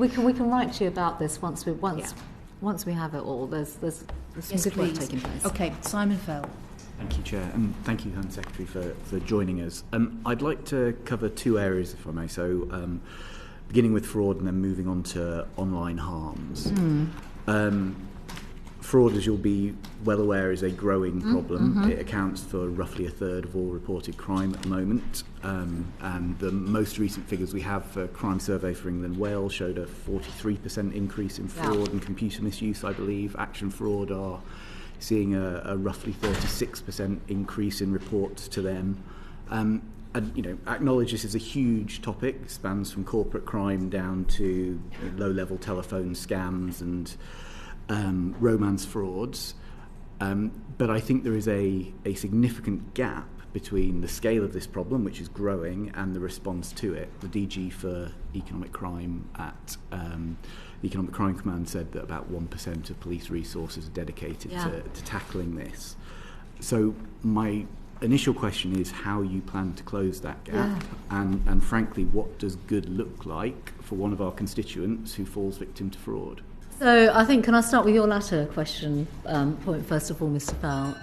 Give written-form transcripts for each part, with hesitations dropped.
We can write to you about this once we have it all. There's some good work taking place. Okay, Simon Fell. Thank you, Chair, and thank you, Home Secretary, for joining us. I'd like to cover two areas, if I may. So, beginning with fraud and then moving on to online harms. Fraud, as you'll be well aware, is a growing problem. It accounts for roughly a third of all reported crime at the moment. And the most recent figures we have for Crime Survey for England and Wales showed a 43% increase in fraud and computer misuse, I believe. Action Fraud are seeing a roughly 36% increase in reports to them. And, acknowledge this is a huge topic. It spans from corporate crime down to low-level telephone scams and romance frauds, but I think there is a significant gap between the scale of this problem, which is growing, and the response to it. The DG for Economic Crime at the Economic Crime Command said that about 1% of police resources are dedicated to tackling this. So my initial question is how you plan to close that gap, and frankly, what does good look like for one of our constituents who falls victim to fraud? So I think, can I start with your latter question point first of all, Mr. Fell?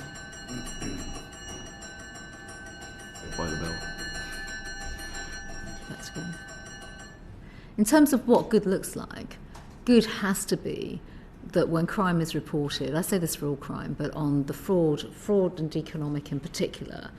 By the bell. That's good. In terms of what good looks like, good has to be that when crime is reported, I say this for all crime, but on the fraud and economic in particular,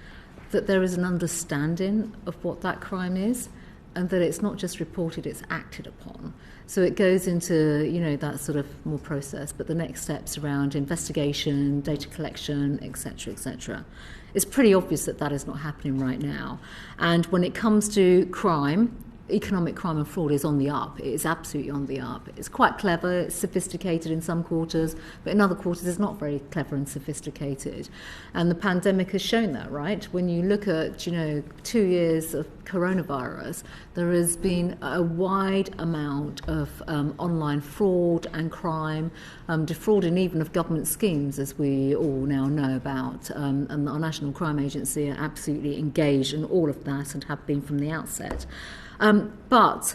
that there is an understanding of what that crime is, and that it's not just reported, it's acted upon. So it goes into, that sort of more process, but the next steps around investigation, data collection, etc., etc. It's pretty obvious that that is not happening right now. And when it comes to crime, economic crime and fraud is on the up. It is absolutely on the up. It's quite clever, it's sophisticated in some quarters, but in other quarters it's not very clever and sophisticated. And the pandemic has shown that, right? When you look at, 2 years of coronavirus, there has been a wide amount of online fraud and crime, defrauding even of government schemes, as we all now know about. And our National Crime Agency are absolutely engaged in all of that and have been from the outset. But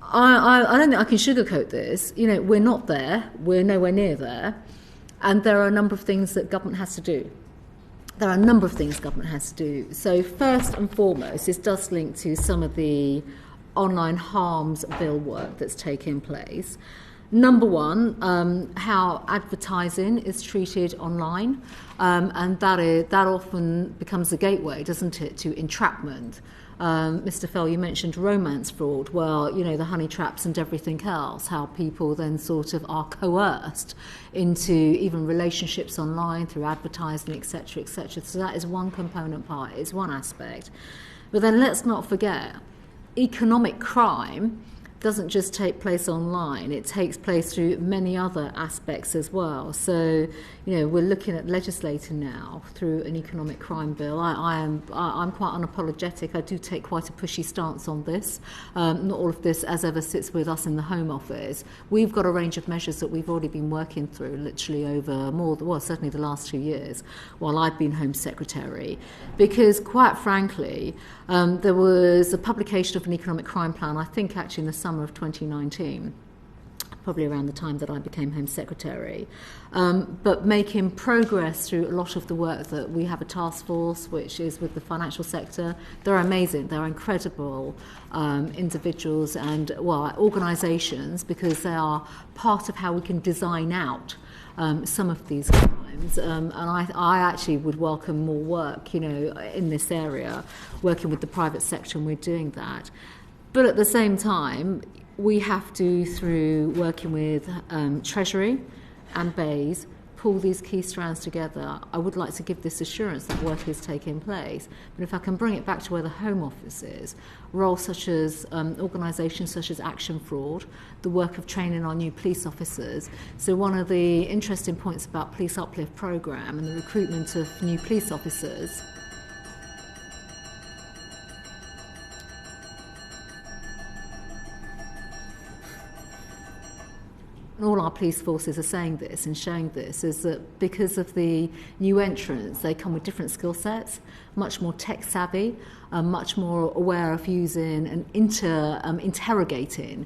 I don't think I can sugarcoat this. We're not there. We're nowhere near there. And there are a number of things that government has to do. So first and foremost, this does link to some of the online harms bill work that's taking place. Number one, how advertising is treated online, and that often becomes a gateway, doesn't it, to entrapment. Mr. Fell, you mentioned romance fraud. Well, the honey traps and everything else, how people then sort of are coerced into even relationships online through advertising, etc., etc. So that is one component part, it's one aspect. But then let's not forget, economic crime doesn't just take place online, it takes place through many other aspects as well. So, we're looking at legislating now through an economic crime bill. I'm quite unapologetic. I do take quite a pushy stance on this. Not all of this as ever sits with us in the Home Office. We've got a range of measures that we've already been working through literally over certainly the last 2 years while I've been Home Secretary. Because quite frankly, there was a publication of an economic crime plan, I think actually in the summer of 2019, probably around the time that I became Home Secretary, but making progress through a lot of the work that we have a task force which is with the financial sector. They're amazing, they're incredible individuals and organisations, because they are part of how we can design out some of these crimes, and I actually would welcome more work in this area, working with the private sector, and we're doing that. But at the same time, we have to, through working with Treasury and BEIS, pull these key strands together. I would like to give this assurance that work is taking place. But if I can bring it back to where the Home Office is, roles such as organisations such as Action Fraud, the work of training our new police officers. So one of the interesting points about Police Uplift programme and the recruitment of new police officers and all our police forces are saying this and showing this, is that because of the new entrants, they come with different skill sets, much more tech savvy, much more aware of using and interrogating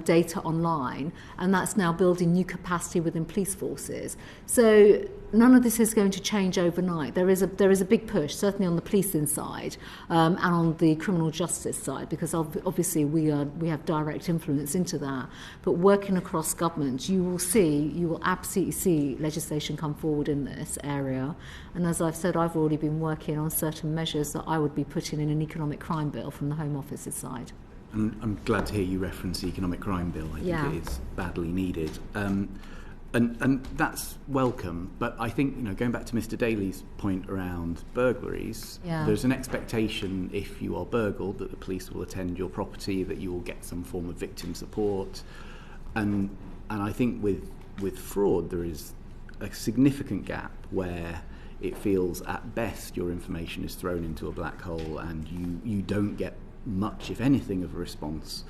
data online, and that's now building new capacity within police forces. So none of this is going to change overnight. There is a big push, certainly on the policing side and on the criminal justice side, because obviously we have direct influence into that. But working across government, you will absolutely see legislation come forward in this area. And as I've said, I've already been working on certain measures that I would be putting in an economic crime bill from the Home Office's side. And I'm glad to hear you reference the economic crime bill. I think it is badly needed. And that's welcome, but I think, going back to Mr. Daly's point around burglaries, there's an expectation if you are burgled that the police will attend your property, that you will get some form of victim support, and I think with fraud there is a significant gap where it feels at best your information is thrown into a black hole and you don't get much, if anything, of a response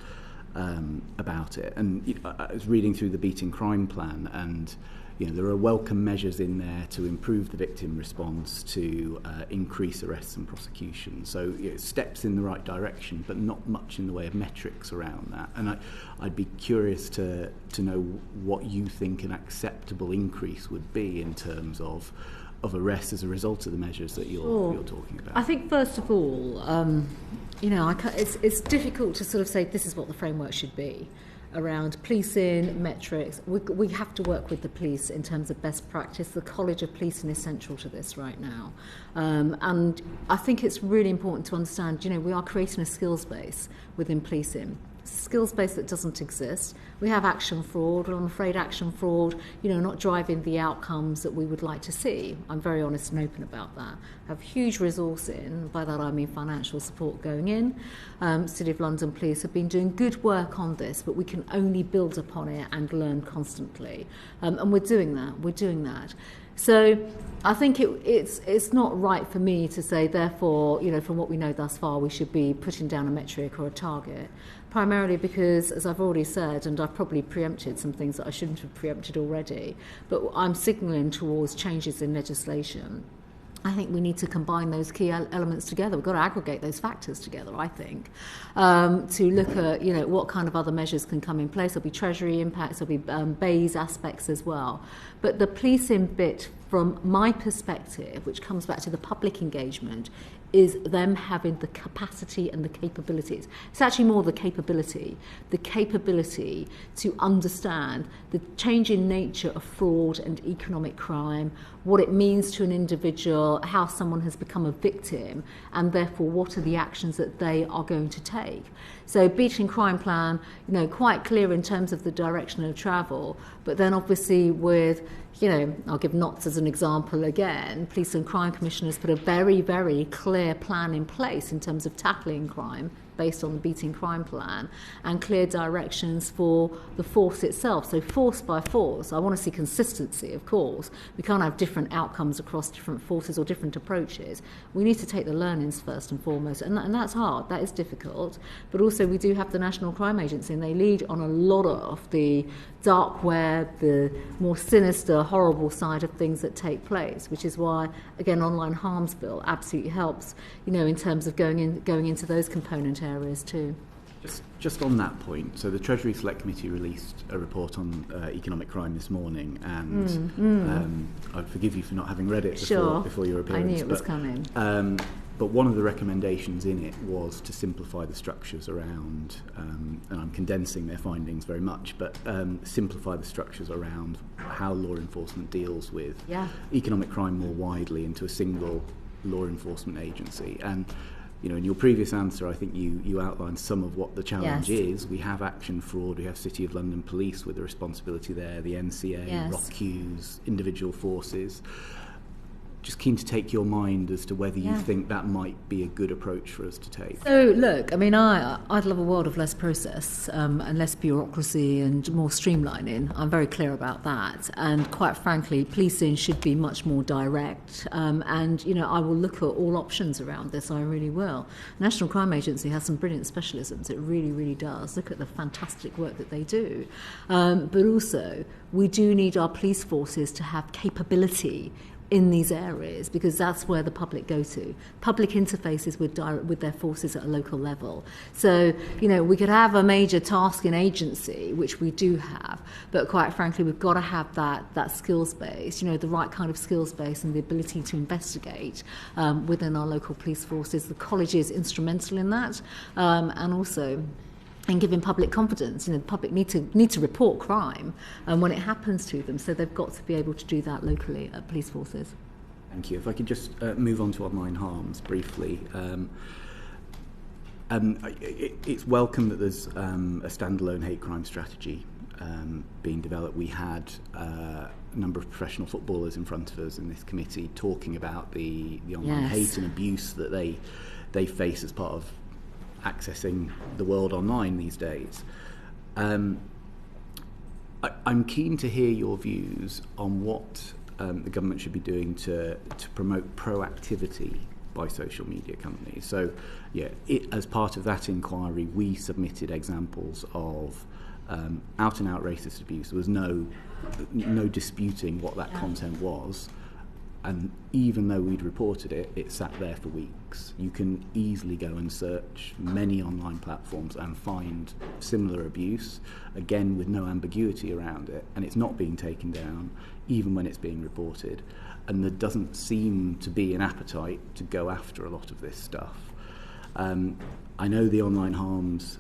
about it. And I was reading through the Beating Crime Plan, and there are welcome measures in there to improve the victim response, to increase arrests and prosecution. So steps in the right direction, but not much in the way of metrics around that. And I'd be curious to know what you think an acceptable increase would be in terms of arrests as a result of the measures that you're talking about. I think first of all, it's difficult to sort of say this is what the framework should be around policing, metrics. We have to work with the police in terms of best practice. The College of Policing is central to this right now. And I think it's really important to understand, we are creating a skills base within policing. Skills base that doesn't exist. We have action fraud, and I'm afraid action fraud, not driving the outcomes that we would like to see. I'm very honest and open about that. Have huge resourcing, by that I mean financial support going in. City of London Police have been doing good work on this, but we can only build upon it and learn constantly. And we're doing that. So I think it's not right for me to say, therefore, from what we know thus far, we should be putting down a metric or a target, primarily because, as I've already said, and I've probably preempted some things that I shouldn't have preempted already, but I'm signalling towards changes in legislation. I think we need to combine those key elements together. We've got to aggregate those factors together, I think, to look at, what kind of other measures can come in place. There'll be Treasury impacts, there'll be BEIS aspects as well. But the policing bit, from my perspective, which comes back to the public engagement, is them having the capacity and the capabilities. It's actually more the capability to understand the changing nature of fraud and economic crime, what it means to an individual, how someone has become a victim, and therefore what are the actions that they are going to take. So Beating Crime Plan, quite clear in terms of the direction of travel, but then obviously with, I'll give Notts as an example again, Police and Crime Commissioners put a very, very clear plan in place in terms of tackling crime based on the Beating Crime Plan, and clear directions for the force itself. So force by force, I want to see consistency, of course. We can't have different outcomes across different forces or different approaches. We need to take the learnings first and foremost, and that's hard, that is difficult. But also we do have the National Crime Agency, and they lead on a lot of the dark web, the more sinister, horrible side of things that take place, which is why, again, Online Harms Bill absolutely helps, in terms of going into those component areas too. Just on that point, so the Treasury Select Committee released a report on economic crime this morning, and I forgive you for not having read it before your appearance. I knew it was coming. But one of the recommendations in it was to simplify the structures around, and I'm condensing their findings very much, but simplify the structures around how law enforcement deals with economic crime more widely into a single law enforcement agency. And in your previous answer, I think you outlined some of what the challenge is. We have action fraud, we have City of London Police with the responsibility there, the NCA, ROCQs, individual forces. just keen to take your mind as to whether you think that might be a good approach for us to take. So, look, I mean, I'd love a world of less process and less bureaucracy and more streamlining. I'm very clear about that. And quite frankly, policing should be much more direct. And, you know, I will look at all options around this. I really will. National Crime Agency has some brilliant specialisms. It really, really does. Look at the fantastic work that they do. But also, we do need our police forces to have capability in these areas, because that's where the public go to. Public interfaces with their forces at a local level. So, you know, we could have a major tasking agency, which we do have, but quite frankly, we've got to have that skills base, you know, the right kind of skills base and the ability to investigate within our local police forces. The college is instrumental in that, and also and giving public confidence. You know, the public need to report crime when it happens to them, so they've got to be able to do that locally at police forces. Thank you. If I could just move on to online harms briefly. It's welcome that there's a standalone hate crime strategy being developed. We had a number of professional footballers in front of us in this committee talking about the online hate and abuse that they face as part of accessing the world online these days. I'm keen to hear your views on what the government should be doing to promote proactivity by social media companies. So, as part of that inquiry, we submitted examples of out-and-out racist abuse. There was no disputing what that content was. And even though we'd reported it, it sat there for weeks. You can easily go and search many online platforms and find similar abuse, again with no ambiguity around it, and it's not being taken down, even when it's being reported. And there doesn't seem to be an appetite to go after a lot of this stuff. I know the online harms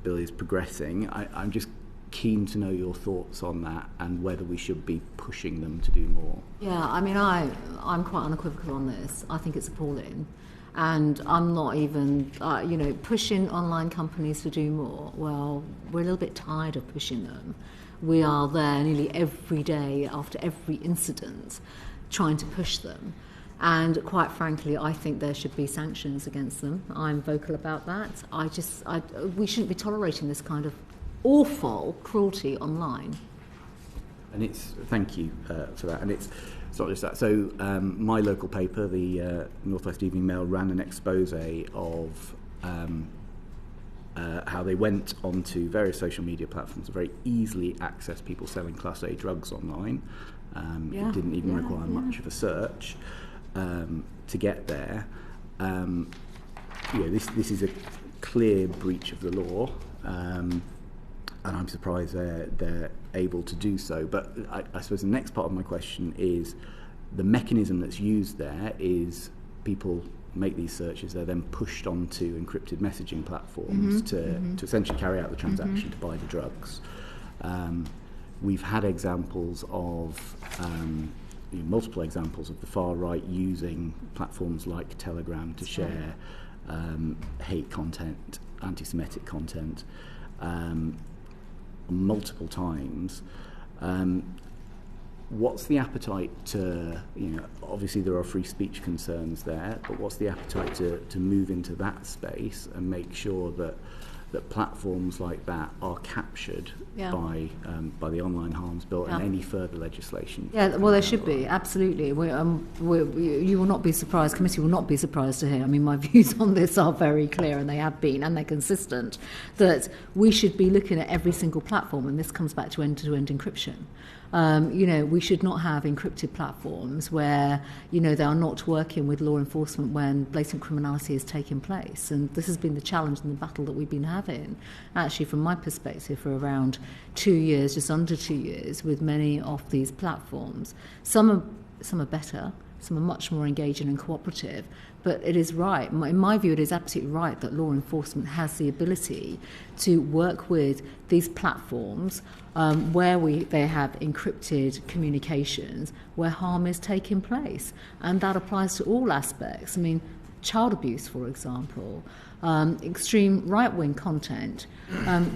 bill is progressing. I'm just keen to know your thoughts on that and whether we should be pushing them to do more. Yeah, I mean, I'm quite unequivocal on this. I think it's appalling. And I'm not even, pushing online companies to do more. Well, we're a little bit tired of pushing them. We are there nearly every day after every incident trying to push them. And quite frankly, I think there should be sanctions against them. I'm vocal about that. We shouldn't be tolerating this kind of awful cruelty online. And thank you for that. And it's not just that. So my local paper, the North West Evening Mail, ran an expose of how they went onto various social media platforms to very easily access people selling Class A drugs online. It didn't even require much of a search to get there. This is a clear breach of the law. And I'm surprised they're able to do so. But I suppose the next part of my question is the mechanism that's used there is people make these searches, they're then pushed onto encrypted messaging platforms to essentially carry out the transaction to buy the drugs. We've had examples of, multiple examples of the far right using platforms like Telegram to share hate content, anti-Semitic content, multiple times. What's the appetite to, obviously there are free speech concerns there, but what's the appetite to move into that space and make sure that platforms like that are captured by the online harms bill and any further legislation? Yeah, well, there should be, absolutely. You will not be surprised, committee will not be surprised to hear, I mean, my views on this are very clear, and they have been, and they're consistent, that we should be looking at every single platform, and this comes back to end-to-end encryption. We should not have encrypted platforms where, they are not working with law enforcement when blatant criminality is taking place. And this has been the challenge and the battle that we've been having, actually, from my perspective, for around 2 years, just under 2 years, with many of these platforms. Some are better, some are much more engaging and cooperative, but it is right, in my view, it is absolutely right that law enforcement has the ability to work with these platforms where they have encrypted communications, where harm is taking place. And that applies to all aspects. I mean, child abuse, for example, extreme right-wing content,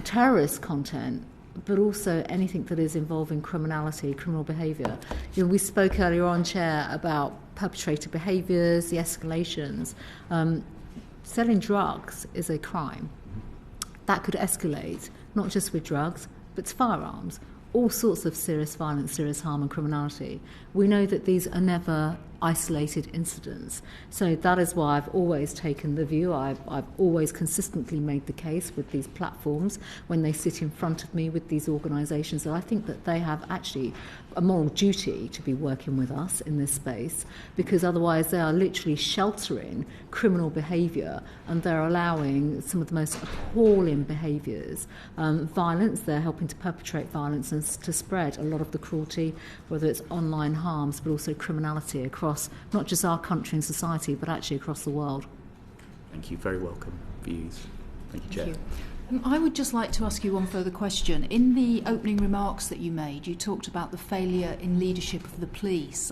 terrorist content, but also anything that is involving criminality, criminal behaviour. We spoke earlier on, Chair, about perpetrator behaviours, the escalations. Selling drugs is a crime. That could escalate, not just with drugs, but firearms, all sorts of serious violence, serious harm and criminality. We know that these are never isolated incidents. So that is why I've always taken the view, I've always consistently made the case with these platforms when they sit in front of me with these organisations, that I think that they have actually a moral duty to be working with us in this space, because otherwise they are literally sheltering criminal behaviour and they're allowing some of the most appalling behaviours, violence. They're helping to perpetrate violence and to spread a lot of the cruelty, whether it's online harms but also criminality across not just our country and society but actually across the world. Thank you. Very welcome views. Thank you, Chair. Thank you. I would just like to ask you one further question. In the opening remarks that you made, you talked about the failure in leadership of the police.